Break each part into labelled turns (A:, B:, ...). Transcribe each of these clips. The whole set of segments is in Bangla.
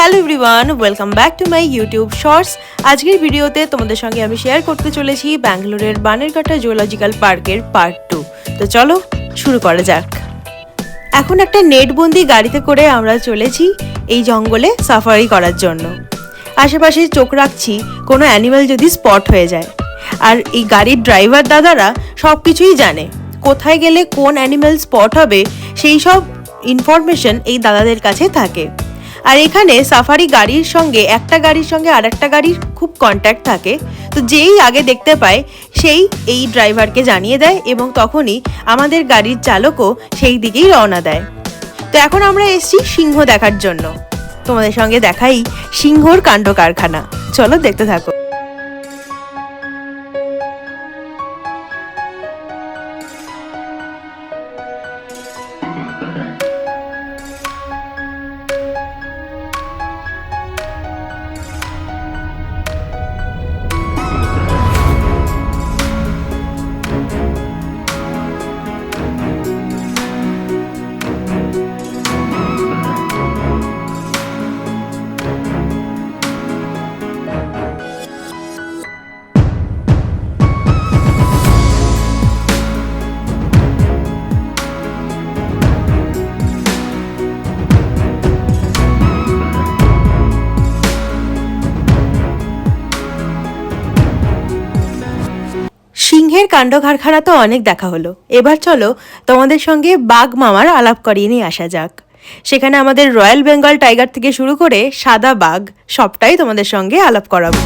A: Hello everyone, welcome back to my YouTube shorts. আজকের ভিডিওতে তোমাদের সঙ্গে আমি শেয়ার করতে চলেছি ব্যাঙ্গালোরের বানেরঘাটা জুলজিক্যাল পার্কের পার্ট 2। তো চলো শুরু করা যাক। এখন একটা নেটবন্দি গাড়িতে করে আমরা চলেছি এই জঙ্গলে সাফারি করার জন্য। আশেপাশে চোখ রাখছি কোনো অ্যানিমাল যদি স্পট হয়ে যায়। আর এই গাড়ির ড্রাইভার দাদারা সব কিছুই জানে, কোথায় গেলে কোন অ্যানিমাল স্পট হবে সেই সব ইনফরমেশন এই দাদাদের কাছে থাকে। আর এখানে সাফারি গাড়ির সঙ্গে একটা গাড়ির সঙ্গে আর একটা গাড়ির খুব কন্ট্যাক্ট থাকে। তো যেই আগে দেখতে পায় সেই এই ড্রাইভারকে জানিয়ে দেয় এবং তখনই আমাদের গাড়ির চালকও সেই দিকেই রওনা দেয়। তো এখন আমরা এসেছি সিংহ দেখার জন্য। তোমাদের সঙ্গে দেখাই সিংহর কাণ্ড কারখানা। চলো দেখতে থাকো। সিংহের কাণ্ড কারখানা তো অনেক দেখা হলো, এবার চলো তোমাদের সঙ্গে বাঘ মামার আলাপ করিয়ে নিয়ে আসা যাক। সেখানে আমাদের রয়্যাল বেঙ্গল টাইগার থেকে শুরু করে সাদা বাঘ সবটাই তোমাদের সঙ্গে আলাপ করাবো।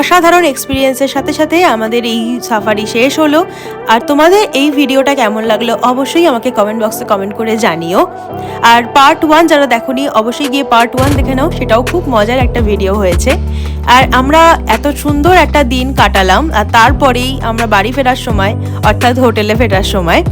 A: অসাধারণ এক্সপিরিয়েন্সের সাথে সাথে আমাদের এই সাফারি শেষ হলো। আর তোমাদের এই ভিডিওটা কেমন লাগলো অবশ্যই আমাকে কমেন্ট বক্সে কমেন্ট করে জানিও। আর পার্ট 1 যারা দেখোনি অবশ্যই গিয়ে পার্ট 1 দেখে নাও, সেটাও খুব মজার একটা ভিডিও হয়েছে। আর আমরা এত সুন্দর একটা দিন কাটালাম, আর তারপরেই আমরা বাড়ি ফেরার সময় অর্থাৎ হোটেলে ফেরার সময়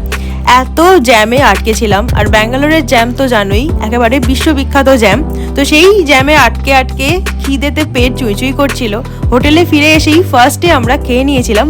A: এত জ্যামে আটকে ছিলাম। আর ব্যাঙ্গালোরের জ্যাম তো জানোই, একেবারে বিশ্ববিখ্যাত জ্যাম। তো সেই জ্যামে আটকে আটকে খিদেতে পেট চুইচুই করছিল। হোটেলে ফিরে এসেই ফার্স্টে আমরা খেয়ে নিয়েছিলাম